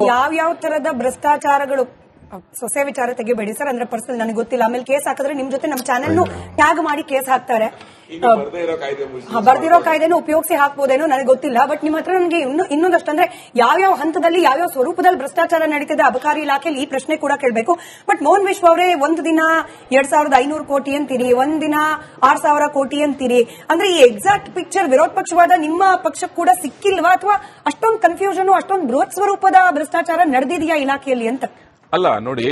ಯಾವ ತರದ ಭ್ರಷ್ಟಾಚಾರಗಳು ಸೊಸೆ ವಿಚಾರ ತೆಗಿಬೇಡಿ ಸರ್, ಅಂದ್ರೆ ಪರ್ಸನಲ್ ನನಗೆ ಗೊತ್ತಿಲ್ಲ. ಆಮೇಲೆ ಕೇಸ್ ಹಾಕಿದ್ರೆ ನಿಮ್ ಜೊತೆ ನಮ್ಮ ಚಾನೆಲ್ ಟ್ಯಾಗ್ ಮಾಡಿ ಕೇಸ್ ಹಾಕ್ತಾರೆ. ಬರ್ದಿರೋ ಕಾಯ್ದೆನೂ ಉಪಯೋಗಿಸಿ ಹಾಕ್ಬೋದೇನೋ ನನಗೆ ಗೊತ್ತಿಲ್ಲ. ಬಟ್ ನಿಮ್ಮ ಹತ್ರ ನನಗೆ ಇನ್ನೊಂದಷ್ಟು ಅಂದ್ರೆ ಯಾವ್ಯಾವ ಹಂತದಲ್ಲಿ ಯಾವ್ಯಾವ ಸ್ವರೂಪದಲ್ಲಿ ಭ್ರಷ್ಟಾಚಾರ ನಡೀತಿದೆ ಅಬಕಾರಿ ಇಲಾಖೆಯಲ್ಲಿ ಈ ಪ್ರಶ್ನೆ ಕೂಡ ಕೇಳಬೇಕು. ಬಟ್ ಮೋಹನ್ ವಿಶ್ವ ಅವರೇ, ಒಂದು ದಿನ 2500 ಕೋಟಿ ಅಂತೀರಿ, ಒಂದ್ ದಿನ 6000 ಕೋಟಿ ಅಂತೀರಿ. ಅಂದ್ರೆ ಈ ಎಕ್ಸಾಕ್ಟ್ ಪಿಕ್ಚರ್ ವಿರೋಧ ಪಕ್ಷವಾದ ನಿಮ್ಮ ಪಕ್ಷಕ್ಕೆ ಕೂಡ ಸಿಕ್ಕಿಲ್ವಾ, ಅಥವಾ ಅಷ್ಟೊಂದು ಕನ್ಫ್ಯೂಷನ್, ಅಷ್ಟೊಂದು ಬೃಹತ್ ಸ್ವರೂಪದ ಭ್ರಷ್ಟಾಚಾರ ನಡೆದಿದೆಯಾ ಇಲಾಖೆಯಲ್ಲಿ ಅಂತ? ಅಲ್ಲ ನೋಡಿ,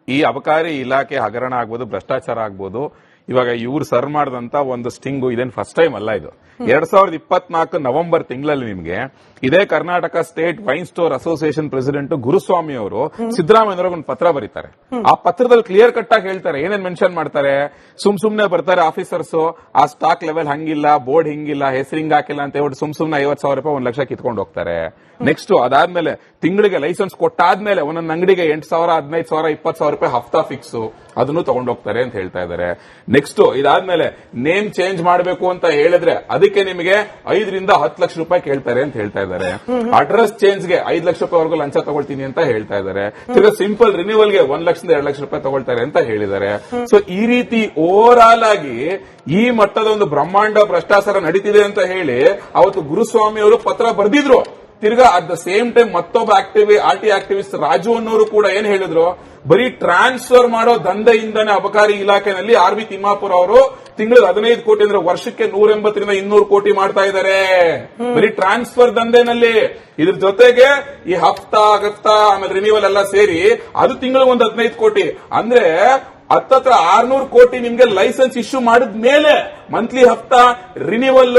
ಈ ಅಬಕಾರಿ ಇಲಾಖೆ ಹಗರಣ ಆಗ್ಬೋದು, ಭ್ರಷ್ಟಾಚಾರ ಆಗ್ಬೋದು, ಇವಾಗ ಇವ್ರು ಸರ್ ಮಾಡಿದಂತ ಒಂದು ಸ್ಟಿಂಗು ಇದೇನು ಫಸ್ಟ್ ಟೈಮ್ ಅಲ್ಲ. ಇದು 2024 ನವೆಂಬರ್ ತಿಂಗಳಲ್ಲಿ ನಿಮಗೆ ಇದೇ Karnataka state wine store association president Guruswamy ಅವರು ಸಿದ್ದರಾಮಯ್ಯ ಒಂದು ಪತ್ರ ಬರೀತಾರೆ. ಆ ಪತ್ರದಲ್ಲಿ ಕ್ಲಿಯರ್ ಕಟ್ ಆಗಿ ಹೇಳ್ತಾರೆ, ಏನೇನ್ ಮೆನ್ಷನ್ ಮಾಡ್ತಾರೆ. ಸುಮ್ನೆ ಬರ್ತಾರೆ ಆಫೀಸರ್ಸ್, ಆ ಸ್ಟಾಕ್ ಲೆವೆಲ್ ಹಂಗಿಲ್ಲ, ಬೋರ್ಡ್ ಹಿಂಗಿಲ್ಲ, ಹೆಸರು ಹಿಂಗ್ ಹಾಕಿಲ್ಲ ಅಂತ ಹೇಳ್ಬಿಟ್ಟು ಸುಮ್ನೆ 50,000 ರೂಪಾಯಿ 1 ಲಕ್ಷ ಕಿತ್ಕೊಂಡು ಹೋಗ್ತಾರೆ. ನೆಕ್ಸ್ಟ್ ಅದಾದ್ಮೇಲೆ ತಿಂಗಳಿಗೆ ಲೈಸೆನ್ಸ್ ಕೊಟ್ಟಾದ್ಮೇಲೆ ಒಂದೊಂದು ಅಂಗಡಿಗೆ 8,000, 15,000, 20,000 ರೂಪಾಯಿ ಹಫ್ತಾ ಫಿಕ್ಸ್ ಅದನ್ನು ತಗೊಂಡೋಗ್ತಾರೆ ಅಂತ ಹೇಳ್ತಾ ಇದ್ದಾರೆ. ನೆಕ್ಸ್ಟ್ ಇದಾದ್ಮೇಲೆ ನೇಮ್ ಚೇಂಜ್ ಮಾಡಬೇಕು ಅಂತ ಹೇಳಿದ್ರೆ ಅದಕ್ಕೆ ನಿಮಗೆ 5 ರಿಂದ 10 ಲಕ್ಷ ರೂಪಾಯಿ ಕೇಳ್ತಾರೆ ಅಂತ ಹೇಳ್ತಾ ಇದ್ದಾರೆ. ಅಡ್ರೆಸ್ ಚೇಂಜ್ಗೆ 5 ಲಕ್ಷ ರೂಪಾಯಿವರೆಗೂ ಲಂಚ ತಗೊಳ್ತೀನಿ ಅಂತ ಹೇಳ್ತಾ ಇದ್ದಾರೆ. ಸಿಂಪಲ್ ರಿನ್ಯೂವಲ್ಗೆ 1 ಲಕ್ಷದಿಂದ 2 ಲಕ್ಷ ರೂಪಾಯಿ ತಗೊಳ್ತಾರೆ ಅಂತ ಹೇಳಿದ್ದಾರೆ. ಸೊ ಈ ರೀತಿ ಓವರ್ ಆಲ್ ಆಗಿ ಈ ಮಟ್ಟದ ಒಂದು ಬ್ರಹ್ಮಾಂಡ ಭ್ರಷ್ಟಾಚಾರ ನಡೀತಿದೆ ಅಂತ ಹೇಳಿ ಅವತ್ತು ಗುರುಸ್ವಾಮಿ ಅವರು ಪತ್ರ ಬರೆದಿದ್ರು. ತಿರ್ಗಾ ಅಟ್ ದ ಸೇಮ್ ಟೈಮ್ ಮತ್ತೊಬ್ಬ ಆರ್ಟಿ ಆಕ್ಟಿವಿಸ್ಟ್ ರಾಜು ಅನ್ನೋರು ಕೂಡ ಏನ್ ಹೇಳಿದ್ರು, ಬರೀ ಟ್ರಾನ್ಸ್ಫರ್ ಮಾಡೋ ದಂಧೆಯಿಂದನೇ ಅಬಕಾರಿ ಇಲಾಖೆನಲ್ಲಿ RB ತಿಮ್ಮಾಪುರ ಅವರು ತಿಂಗಳಿಗೆ 15 ಕೋಟಿ ಅಂದ್ರೆ ವರ್ಷಕ್ಕೆ 180 ರಿಂದ 200 ಕೋಟಿ ಮಾಡ್ತಾ ಇದ್ದಾರೆ ಬರೀ ಟ್ರಾನ್ಸ್ಫರ್ ದಂಧೆನಲ್ಲಿ. ಇದ್ರ ಜೊತೆಗೆ ಈ ಹಫ್ತಾ ಆಮೇಲೆ ರಿನ್ಯೂವಲ್ ಎಲ್ಲ ಸೇರಿ ಅದು ತಿಂಗಳಿಗೆ ಒಂದು 15 ಕೋಟಿ ಅಂದ್ರೆ ಹತ್ತತ್ರ 600 ಕೋಟಿ ನಿಮ್ಗೆ ಲೈಸೆನ್ಸ್ ಇಶ್ಯೂ ಮಾಡಿದ ಮೇಲೆ ಮಂತ್ಲಿ ಹಫ್ತಾ, ರಿನ್ಯೂವಲ್,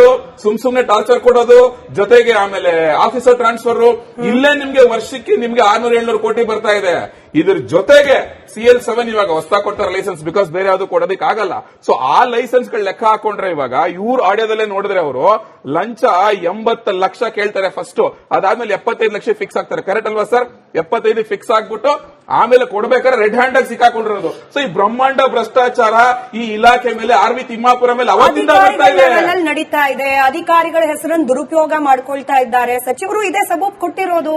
ಸುಮ್ನೆ ಟಾರ್ಚರ್ ಕೊಡೋದು, ಜೊತೆಗೆ ಆಮೇಲೆ ಆಫೀಸರ್ ಟ್ರಾನ್ಸ್ಫರ್, ಇಲ್ಲೇ ನಿಮ್ಗೆ ವರ್ಷಕ್ಕೆ ನಿಮ್ಗೆ 600-700 ಕೋಟಿ ಬರ್ತಾ ಇದೆ. ಇದ್ರ ಜೊತೆಗೆ CL7 ಇವಾಗ ಹೊಸ ಕೊಡ್ತಾರೆ ಲೈಸೆನ್ಸ್, ಬಿಕಾಸ್ ಬೇರೆ ಯಾವ್ದು ಕೊಡೋದಕ್ಕೆ ಆಗಲ್ಲ. ಸೊ ಆ ಲೈಸೆನ್ಸ್ ಗಳು ಲೆಕ್ಕ ಹಾಕೊಂಡ್ರೆ ಇವಾಗ ಇವ್ರು ಆಡಿಯೋದಲ್ಲೇ ನೋಡಿದ್ರೆ ಅವರು ಲಂಚ 80 ಲಕ್ಷ ಕೇಳ್ತಾರೆ ಫಸ್ಟ್, ಅದಾದ್ಮೇಲೆ 75 ಲಕ್ಷ ಫಿಕ್ಸ್ ಆಗ್ತಾರೆ. ಕರೆಕ್ಟ್ ಅಲ್ವಾ ಸರ್? 75 ಫಿಕ್ಸ್ ಆಗ್ಬಿಟ್ಟು ಆಮೇಲೆ ಕೊಡ್ಬೇಕಾದ್ರೆ ರೆಡ್ ಹ್ಯಾಂಡ್ ಆಗಿ ಸಿಕ್ಕಾಕೊಂಡಿರೋದು. ಸೊ ಈ ಬ್ರಹ್ಮಾಂಡ ಭ್ರಷ್ಟಾಚಾರ ಈ ಇಲಾಖೆ ಮೇಲೆ RB ತಿಮ್ಮಾಪುರ ಮೇಲೆ ಅವತ್ತಿಂದ ನಡೀತಾ ಇದೆ. ಅಧಿಕಾರಿಗಳ ಹೆಸರನ್ನು ದುರುಪಯೋಗ ಮಾಡ್ಕೊಳ್ತಾ ಇದ್ದಾರೆ. ಸಚಿವರು ಇದೇ ಸಬೂಬ್ ಕೊಟ್ಟಿರೋದು.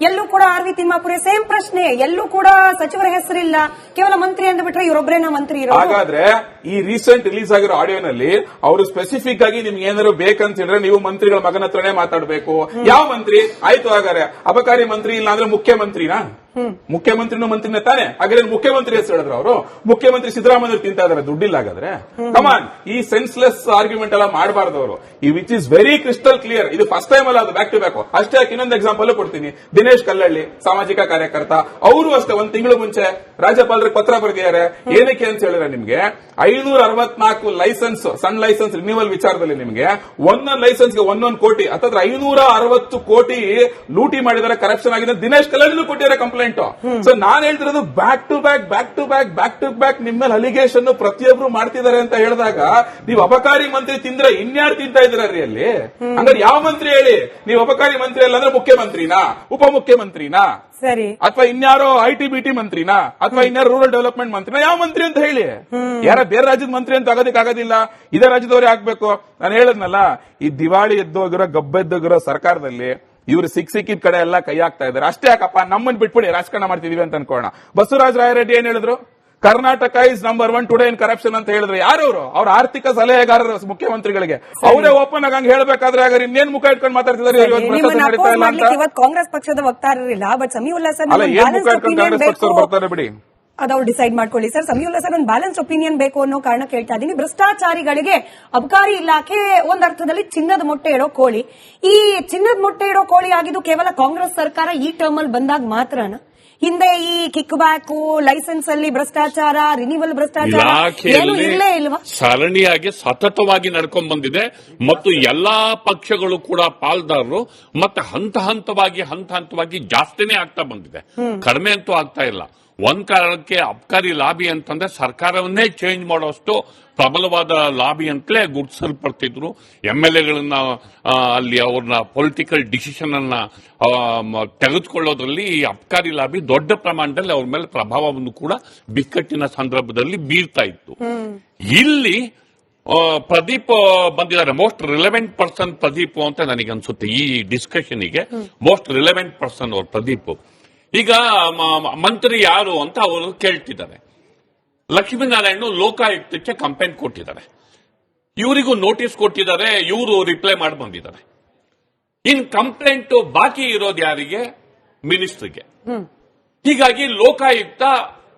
ಎಲ್ಲೂ ಕೂಡ RB ತಿಮ್ಮಾಪುರ ಸೇಮ್ ಪ್ರಶ್ನೆ, ಎಲ್ಲೂ ಕೂಡ ಸಚಿವರ ಹೆಸರಿಲ್ಲ, ಕೇವಲ ಮಂತ್ರಿ ಅಂತ ಬಿಟ್ರೆ ಇವರೊಬ್ಬರೇನ ಮಂತ್ರಿ ಇರೋದು. ಹಾಗಾದ್ರೆ ಈ ರೀಸೆಂಟ್ ರಿಲೀಸ್ ಆಗಿರೋ ಆಡಿಯೋನಲ್ಲಿ ಅವರು ಸ್ಪೆಸಿಫಿಕ್ ಆಗಿ ನಿಮ್ಗೆ ಏನಾದ್ರು ಬೇಕಂತ ಹೇಳಿದ್ರೆ ನೀವು ಮಂತ್ರಿಗಳ ಮಗನ ಹತ್ರನೇ ಮಾತಾಡಬೇಕು. ಯಾವ ಮಂತ್ರಿ? ಆಯ್ತು, ಹಾಗಾದ್ರೆ ಅಬಕಾರಿ ಮಂತ್ರಿ ಇಲ್ಲ ಅಂದ್ರೆ ಮುಖ್ಯಮಂತ್ರಿನಾ? ಮುಖ್ಯಮಂತ್ರಿನೂ ಮಂತ್ರಿನೇ ತಾನೆ? ಹಾಗಾದ್ರೆ ಮುಖ್ಯಮಂತ್ರಿ ಹೆಸರು ಹೇಳಿದ್ರು ಅವರು. ಮುಖ್ಯಮಂತ್ರಿ ಸಿದ್ದರಾಮಯ್ಯ ತಿಂತಾ ಇದಾರೆ ದುಡ್ಡಿಲ್ಲ ಹಾಗಾದ್ರೆ? ಕಮಾನ್, ಈ ಸೆನ್ಸ್ಲೆಸ್ ಆರ್ಗ್ಯುಮೆಂಟ್ ಎಲ್ಲ ಮಾಡಬಾರ್ದು ಅವರು. ಈ which is very crystal clear. ಇದು ಫಸ್ಟ್ ಟೈಮ್ ಅಲ್ಲ, ಅದು ಬ್ಯಾಕ್ ಟು ಬ್ಯಾಕ್. ಅಷ್ಟೇ ಯಾಕೆ ಇನ್ನೊಂದು ಎಕ್ಸಾಂಪಲ್ ಕೊಡ್ತೀನಿ. ದಿನೇಶ್ ಕಲ್ಲಳ್ಳಿ ಸಾಮಾಜಿಕ ಕಾರ್ಯಕರ್ತ, ಅವರು ಅಷ್ಟೇ 1 ತಿಂಗಳು ಮುಂಚೆ ರಾಜ್ಯಪಾಲರಿಗೆ ಪತ್ರ ಬರೆದಿದ್ದಾರೆ. ಏನಕ್ಕೆ ಅಂತ ಹೇಳಿದ್ರೆ ನಿಮ್ಗೆ 564 ಲೈಸೆನ್ಸ್, ಸಣ್ಣ ಲೈಸೆನ್ಸ್ ರಿನ್ಯೂವಲ್ ವಿಚಾರದಲ್ಲಿ ನಿಮ್ಗೆ ಒಂದೊಂದು ಲೈಸೆನ್ಸ್ಗೆ 1 ಕೋಟಿ ಅಥವಾ 560 ಕೋಟಿ ಲೂಟಿ ಮಾಡಿದ್ದಾರೆ, ಕರಪ್ಷನ್ ಆಗಿದೆ. ದಿನೇಶ್ ಕಲ್ಲಳ್ಳಿನೂ ಕೊಟ್ಟಿದ್ದಾರೆ ಕಂಪ್ಲೇಂಟ್. ಸೊ ನಾನ್ ಹೇಳ್ತಿರೋದು ಬ್ಯಾಕ್ ಟು ಬ್ಯಾಕ್ ನಿಮ್ಮ ಮೇಲೆ ಅಲಿಗೇಷನ್ ಪ್ರತಿಯೊಬ್ರು ಮಾಡ್ತಿದ್ದಾರೆ ಅಂತ ಹೇಳಿದಾಗ ನೀವು ಅಬಕಾರಿ ಮಂತ್ರಿ ತಿಂದ್ರೆ ಇನ್ಯಾರು ತಿಂತಾ ಇದ್ದೀರಿ ಅಲ್ಲಿ? ಹಂಗಾರೆ ಯಾವ ಮಂತ್ರಿ ಹೇಳಿ? ನೀವು ಅಬಕಾರಿ ಮಂತ್ರಿ ಅಲ್ಲ ಅಂದ್ರೆ ಮುಖ್ಯಮಂತ್ರಿನಾ, ಉಪಮುಖ್ಯಮಂತ್ರಿನಾ, ಸರಿ, ಅಥವಾ ಇನ್ಯಾರೋ IT-BT ಮಂತ್ರಿನಾ, ಅಥವಾ ಇನ್ಯಾರೋ ರೂರಲ್ ಡೆವಲಪ್ಮೆಂಟ್ ಮಂತ್ರಿನಾ? ಯಾವ ಮಂತ್ರಿ ಅಂತ ಹೇಳಿ? ಯಾರ ಬೇರೆ ರಾಜ್ಯದ ಮಂತ್ರಿ ಅಂತ ಆಗೋದಿಲ್ಲ, ಇದೇ ರಾಜ್ಯದವರೇ ಆಗ್ಬೇಕು. ನಾನು ಹೇಳದ್ನಲ್ಲ, ಈ ದಿವಾಳಿ ಎದ್ದೋಗಿರೋ ಗಬ್ಬೆದ್ದೋಗಿರೋ ಸರ್ಕಾರದಲ್ಲಿ ಇವರು ಸಿಕ್ಕಿದ ಕಡೆ ಎಲ್ಲ ಕೈ ಹಾಕ್ತಾ ಇದ್ದಾರೆ. ಅಷ್ಟೇ ಯಾಕಪ್ಪ, ನಮ್ಮನ್ನು ಬಿಟ್ಬಿಡಿ, ರಾಜಕಾರಣ ಮಾಡ್ತಿದೀವಿ ಅಂತ ಅನ್ಕೋಣ. ಬಸವರಾಜ ರಾಯರೆಡ್ಡಿ ಏನ್ ಹೇಳಿದ್ರು? Karnataka is number 1 today in corruption ಅಂತ ಹೇಳಿದ್ರು. ಯಾರವರು? ಅವ್ರ ಆರ್ಥಿಕ ಸಲಹೆಗಾರರು ಮುಖ್ಯಮಂತ್ರಿಗಳಿಗೆ. ಅವರೇ ಓಪನ್ ಆಗಿ ಹೇಳ್ಬೇಕಾದ್ರೆ ಹಾಗಾದ್ರೆ ಇನ್ನೇನ್ ಮುಖ ಇಟ್ಕೊಂಡು ಮಾತಾಡ್ತಿದ್ದಾರೆ? ಕಾಂಗ್ರೆಸ್ ಪಕ್ಷದ ವಕ್ತಾರರಿಲ್ಲ, ಬಟ್ ಸಮೀವುಲ್ಲಾ ಸರ್ ಏನ್ ಮುಖ ಇಟ್ಕೊಂಡು ಕಾಂಗ್ರೆಸ್ ಪಕ್ಷದವ್ರು ಬರ್ತಾರೆ ಬಿಡಿ, ಅದವ್ರು ಡಿಸೈಡ್ ಮಾಡ್ಕೊಳ್ಳಿ ಸರ್. ಸಮೀವುಲ್ಲಾ ಸರ್, ಒಂದು ಬ್ಯಾಲೆನ್ಸ್ ಒಪಿನಿಯನ್ ಬೇಕು ಅನ್ನೋ ಕಾರಣ ಕೇಳ್ತಾ ಇದ್ದೀನಿ. ಭ್ರಷ್ಟಾಚಾರಿಗಳಿಗೆ ಅಬಕಾರಿ ಇಲಾಖೆ ಒಂದರ್ಥದಲ್ಲಿ ಚಿನ್ನದ ಮೊಟ್ಟೆ ಇಡೋ ಕೋಳಿ. ಈ ಚಿನ್ನದ ಮೊಟ್ಟೆ ಇಡೋ ಕೋಳಿ ಆಗಿದ್ದು ಕೇವಲ ಕಾಂಗ್ರೆಸ್ ಸರ್ಕಾರ ಈ ಟರ್ಮ್ ಅಲ್ಲಿ ಬಂದಾಗ ಮಾತ್ರನ? ಹಿಂದೆ ಈ ಕಿಕ್ ಬ್ಯಾಕ್, ಲೈಸೆನ್ಸ್ ಅಲ್ಲಿ ಭ್ರಷ್ಟಾಚಾರ, ರಿನ್ಯೂವಲ್ ಭ್ರಷ್ಟಾಚಾರ ಇಲ್ಲೇ ಇಲ್ವಾ? ಸರಣಿಯಾಗಿ ಸತತವಾಗಿ ನಡ್ಕೊಂಡ್ ಬಂದಿದೆ ಮತ್ತು ಎಲ್ಲಾ ಪಕ್ಷಗಳು ಕೂಡ ಪಾಲ್ದಾರರು ಮತ್ತೆ ಹಂತ ಹಂತವಾಗಿ ಜಾಸ್ತಿನೇ ಆಗ್ತಾ ಬಂದಿದೆ, ಕಡಿಮೆ ಅಂತೂ ಆಗ್ತಾ ಇಲ್ಲ. ಒಂದ್ ಕಾರಣಕ್ಕೆ ಅಬ್ಕಾರಿ ಲಾಬಿ ಅಂತಂದ್ರೆ ಸರ್ಕಾರವನ್ನೇ ಚೇಂಜ್ ಮಾಡೋಷ್ಟು ಪ್ರಬಲವಾದ ಲಾಬಿ ಅಂತಲೇ ಗುರುತಿಸಲ್ಪಡ್ತಿದ್ರು. MLAಗಳನ್ನ ಅಲ್ಲಿ ಅವ್ರನ್ನ ಪೊಲಿಟಿಕಲ್ ಡಿಸಿಷನ್ ಅನ್ನ ತೆಗೆದುಕೊಳ್ಳೋದ್ರಲ್ಲಿ ಈ ಅಬ್ಕಾರಿ ಲಾಬಿ ದೊಡ್ಡ ಪ್ರಮಾಣದಲ್ಲಿ ಅವ್ರ ಮೇಲೆ ಪ್ರಭಾವವನ್ನು ಕೂಡ ಬಿಕ್ಕಟ್ಟಿನ ಸಂದರ್ಭದಲ್ಲಿ ಬೀರ್ತಾ ಇತ್ತು. ಇಲ್ಲಿ ಪ್ರದೀಪ್ ಬಂದಿದ್ದಾರೆ. ಮೋಸ್ಟ್ ರಿಲೆವೆಂಟ್ ಪರ್ಸನ್ ಪ್ರದೀಪ್ ಅಂತ ನನಗೆ ಅನ್ಸುತ್ತೆ ಈ ಡಿಸ್ಕಷನ್ಗೆ. ಮೋಸ್ಟ್ ರಿಲೆವೆಂಟ್ ಪರ್ಸನ್ ಅವರು ಪ್ರದೀಪ್. ಈಗ ಮಂತ್ರಿ ಯಾರು ಅಂತ ಅವರು ಕೇಳ್ತಿದ್ದಾರೆ. ಲಕ್ಷ್ಮೀನಾರಾಯಣ ಲೋಕಾಯುಕ್ತಕ್ಕೆ ಕಂಪ್ಲೇಂಟ್ ಕೊಟ್ಟಿದ್ದಾರೆ, ಇವರಿಗೂ ನೋಟಿಸ್ ಕೊಟ್ಟಿದ್ದಾರೆ, ಇವರು ರಿಪ್ಲೈ ಮಾಡಿ ಬಂದಿದ್ದಾರೆ. ಇನ್ ಕಂಪ್ಲೇಂಟ್ ಬಾಕಿ ಇರೋದು ಯಾರಿಗೆ? ಮಿನಿಸ್ಟ್ರಿಗೆ. ಹೀಗಾಗಿ ಲೋಕಾಯುಕ್ತ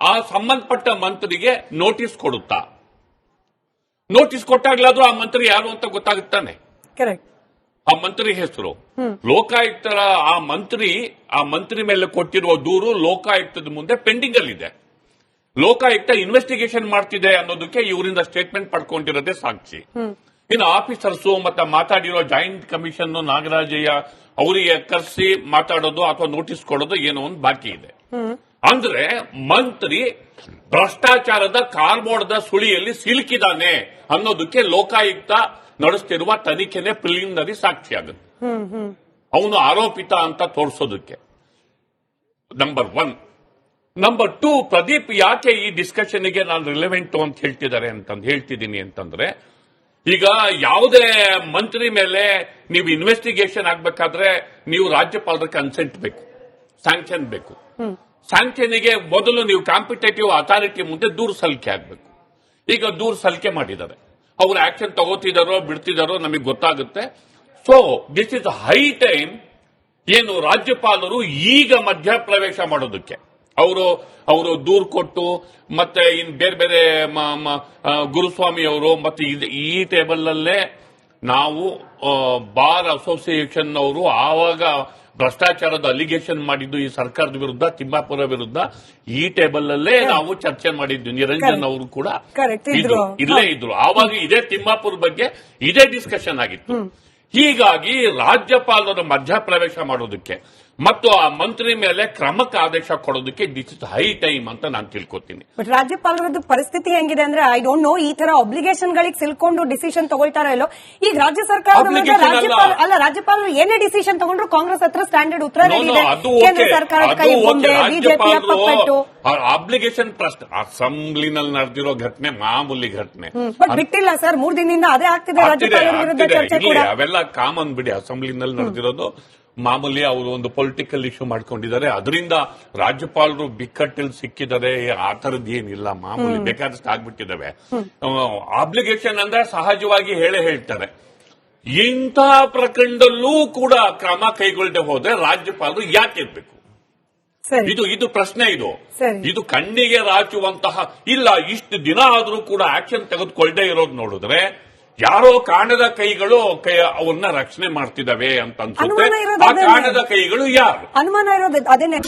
ಆ ಸಂಬಂಧಪಟ್ಟ ಮಂತ್ರಿಗೆ ನೋಟಿಸ್ ಕೊಡುತ್ತಾ? ನೋಟಿಸ್ ಕೊಟ್ಟಾಗ್ಲಾದ್ರೂ ಆ ಮಂತ್ರಿ ಯಾರು ಅಂತ ಗೊತ್ತಾಗುತ್ತಾನೆ. ಕರೆಕ್ಟ್. ಆ ಮಂತ್ರಿ ಹೆಸರು ಲೋಕಾಯುಕ್ತರ ಆ ಮಂತ್ರಿ ಮೇಲೆ ಕೊಟ್ಟಿರುವ ದೂರು ಲೋಕಾಯುಕ್ತದ ಮುಂದೆ ಪೆಂಡಿಂಗ್ ಅಲ್ಲಿದೆ. ಲೋಕಾಯುಕ್ತ ಇನ್ವೆಸ್ಟಿಗೇಷನ್ ಮಾಡ್ತಿದೆ ಅನ್ನೋದಕ್ಕೆ ಇವರಿಂದ ಸ್ಟೇಟ್ಮೆಂಟ್ ಪಡ್ಕೊಂಡಿರೋದೇ ಸಾಕ್ಷಿ. ಇನ್ನು ಆಫೀಸರ್ಸು ಮತ್ತೆ ಮಾತಾಡಿರೋ ಜಾಯಿಂಟ್ ಕಮಿಷನ್ ನಾಗರಾಜಯ್ಯ ಅವರಿಗೆ ಕರೆಸಿ ಮಾತಾಡೋದು ಅಥವಾ ನೋಟಿಸ್ ಕೊಡೋದು ಏನೋ ಒಂದು ಬಾಕಿ ಇದೆ. ಅಂದ್ರೆ ಮಂತ್ರಿ ಭ್ರಷ್ಟಾಚಾರದ ಕಾರ್ಮೋಡದ ಸುಳಿಯಲ್ಲಿ ಸಿಲುಕಿದಾನೆ ಅನ್ನೋದಕ್ಕೆ ಲೋಕಾಯುಕ್ತ ನಡೆಸ್ತಿರುವ ತನಿಖೆನೆ ಪ್ರಿಲಿಮಿನರಿ ಸಾಕ್ಷಿಯಾಗುತ್ತೆ. ಅವನು ಆರೋಪಿತ ಅಂತ ತೋರಿಸೋದಕ್ಕೆ. ನಂಬರ್ 1. ನಂಬರ್ 2, ಪ್ರದೀಪ್ ಯಾಕೆ ಈ ಡಿಸ್ಕಷನ್ಗೆ ನಾನು ರಿಲೆವೆಂಟ್ ಅಂತ ಹೇಳ್ತಿದ್ದೀನಿ ಅಂತಂದ್ರೆ, ಈಗ ಯಾವುದೇ ಮಂತ್ರಿ ಮೇಲೆ ನೀವು ಇನ್ವೆಸ್ಟಿಗೇಷನ್ ಆಗ್ಬೇಕಾದ್ರೆ ನೀವು ರಾಜ್ಯಪಾಲರ ಕನ್ಸೆಂಟ್ ಬೇಕು, ಸ್ಯಾಂಕ್ಷನ್ ಬೇಕು. ಸ್ಯಾಂಕ್ಷನ್ಗೆ ಮೊದಲು ನೀವು ಕಾಂಪಿಟೇಟಿವ್ ಅಥಾರಿಟಿ ಮುಂದೆ ದೂರು ಸಲ್ಲಿಕೆ ಆಗಬೇಕು. ಈಗ ದೂರು ಸಲ್ಲಿಕೆ ಮಾಡಿದ್ದಾರೆ, ಅವರು ಆಕ್ಷನ್ ತಗೋತಿದಾರೋ ಬಿಡ್ತಿದಾರೋ ನಮಗೆ ಗೊತ್ತಾಗುತ್ತೆ. So this is high time ಏನು ರಾಜ್ಯಪಾಲರು ಈಗ ಮಧ್ಯಪ್ರವೇಶ ಮಾಡೋದಕ್ಕೆ. ಅವರು ದೂರು ಕೊಟ್ಟು ಮತ್ತೆ ಇನ್ ಬೇರೆ ಬೇರೆ ಗುರುಸ್ವಾಮಿ ಅವರು ಮತ್ತೆ ಈ ಟೇಬಲ್ ಅಲ್ಲೇ ನಾವು ಬಾರ್ ಅಸೋಸಿಯೇಷನ್ ಅವರು ಆವಾಗ ಭ್ರಷ್ಟಾಚಾರದ ಅಲಿಗೇಷನ್ ಮಾಡಿದ್ದು ಈ ಸರ್ಕಾರದ ವಿರುದ್ಧ, ತಿಮ್ಮಾಪುರ ವಿರುದ್ಧ ಈ ಟೇಬಲ್ ಅಲ್ಲೇ ನಾವು ಚರ್ಚೆ ಮಾಡಿದ್ವಿ. ನಿರಂಜನ್ ಅವರು ಕೂಡ ಇಲ್ಲೇ ಇದ್ರು. ಆವಾಗ ಇದೇ ತಿಮ್ಮಾಪುರ ಬಗ್ಗೆ ಇದೇ ಡಿಸ್ಕಷನ್ ಆಗಿತ್ತು. ಹೀಗಾಗಿ ರಾಜ್ಯಪಾಲರು ಮಧ್ಯಪ್ರವೇಶ ಮಾಡೋದಕ್ಕೆ ಮತ್ತು ಆ ಮಂತ್ರಿ ಮೇಲೆ ಕ್ರಮಕ್ಕೆ ಆದೇಶ ಕೊಡೋದಕ್ಕೆ ದಿಸ್ ಇಸ್ ಹೈ ಟೈಮ್ ಅಂತ ನಾನು ತಿಳ್ಕೊತೀನಿ. ಬಟ್ ರಾಜ್ಯಪಾಲರದ ಪರಿಸ್ಥಿತಿ ಹೆಂಗಿದೆ ಅಂದ್ರೆ ಐ ಡೋಂಟ್ ನೋ, ಈ ತರ ಅಬ್ಲಿಗೇಷನ್ ಗಳಿಗೆ ಸಿಲ್ಕೊಂಡು ಡಿಸಿಷನ್ ತಗೊಳ್ತಾರೋ ಇಲ್ಲೋ. ಈಗ ರಾಜ್ಯ ಸರ್ಕಾರದ ರಾಜ್ಯಪಾಲರು ಏನೇ ಡಿಸಿಷನ್ ತಗೊಂಡ್ರು ಕಾಂಗ್ರೆಸ್ ಹತ್ರ ಸ್ಟ್ಯಾಂಡರ್ಡ್ ಉತ್ತರ ನೀಡಿದೆ. ಕೇಂದ್ರ ಸರ್ಕಾರದ ಕೈ ಮುಂದೆ ಬಿಜೆಪಿಯ ಪಪ್ಪಟ್ಟು. ಅಬ್ಲಿಗೇಷನ್ ಪ್ರಶ್ನೆ ಅಸೆಂಬ್ಲಿನಲ್ಲಿ ನಡೆದಿರೋ ಘಟನೆ ಮಾಮೂಲಿ ಘಟನೆ. ಬಟ್ ಬಿಟ್ಟಿಲ್ಲ ಸರ್, 3 ದಿನದಿಂದ ಅದೇ ಆಗ್ತಿದೆ. ರಾಜ್ಯಪಾಲರ ವಿರುದ್ಧ ಚರ್ಚೆ ಕೂಡ ಅವೆಲ್ಲ ಕಾಮನ್ ಬಿಡಿ. ಅಸೆಂಬ್ಲಿನಲ್ಲಿ ನಡೆದಿರೋದು ಮಾಮೂಲಿ. ಅವರು ಒಂದು ಪೊಲಿಟಿಕಲ್ ಇಶ್ಯೂ ಮಾಡ್ಕೊಂಡಿದ್ದಾರೆ, ಅದರಿಂದ ರಾಜ್ಯಪಾಲರು ಬಿಕ್ಕಟ್ಟಲ್ಲಿ ಸಿಕ್ಕಿದ್ದಾರೆ. ಆ ತರದ್ದು ಏನಿಲ್ಲ, ಮಾಮೂಲಿ ಬೇಕಾದಷ್ಟು ಆಗ್ಬಿಟ್ಟಿದ್ದಾವೆ. ಅಬ್ಲಿಗೇಷನ್ ಅಂದ್ರೆ ಸಹಜವಾಗಿ ಹೇಳ್ತಾರೆ. ಇಂಥ ಪ್ರಕರಣದಲ್ಲೂ ಕೂಡ ಕ್ರಮ ಕೈಗೊಳ್ಳದೆ ಹೋದ್ರೆ ರಾಜ್ಯಪಾಲರು ಯಾಕಿರ್ಬೇಕು? ಇದು ಪ್ರಶ್ನೆ. ಇದು ಕಣ್ಣಿಗೆ ರಾಚುವಂತಹ ಇಲ್ಲ. ಇಷ್ಟು ದಿನ ಆದ್ರೂ ಕೂಡ ಆಕ್ಷನ್ ತೆಗೆದುಕೊಳ್ಳದೆ ಇರೋದು ನೋಡಿದ್ರೆ ಯಾರೋ ಕಾಣದ ಕೈಗಳು ಅವನ್ನ ರಕ್ಷಣೆ ಮಾಡ್ತಿದ್ದಾವೆ ಅಂತ ಅನ್ಸುತ್ತೆ. ಆ ಕಾಣದ ಕೈಗಳು ಯಾರು? ಅನುಮಾನ ಇರೋದು ಅದೇನೆ.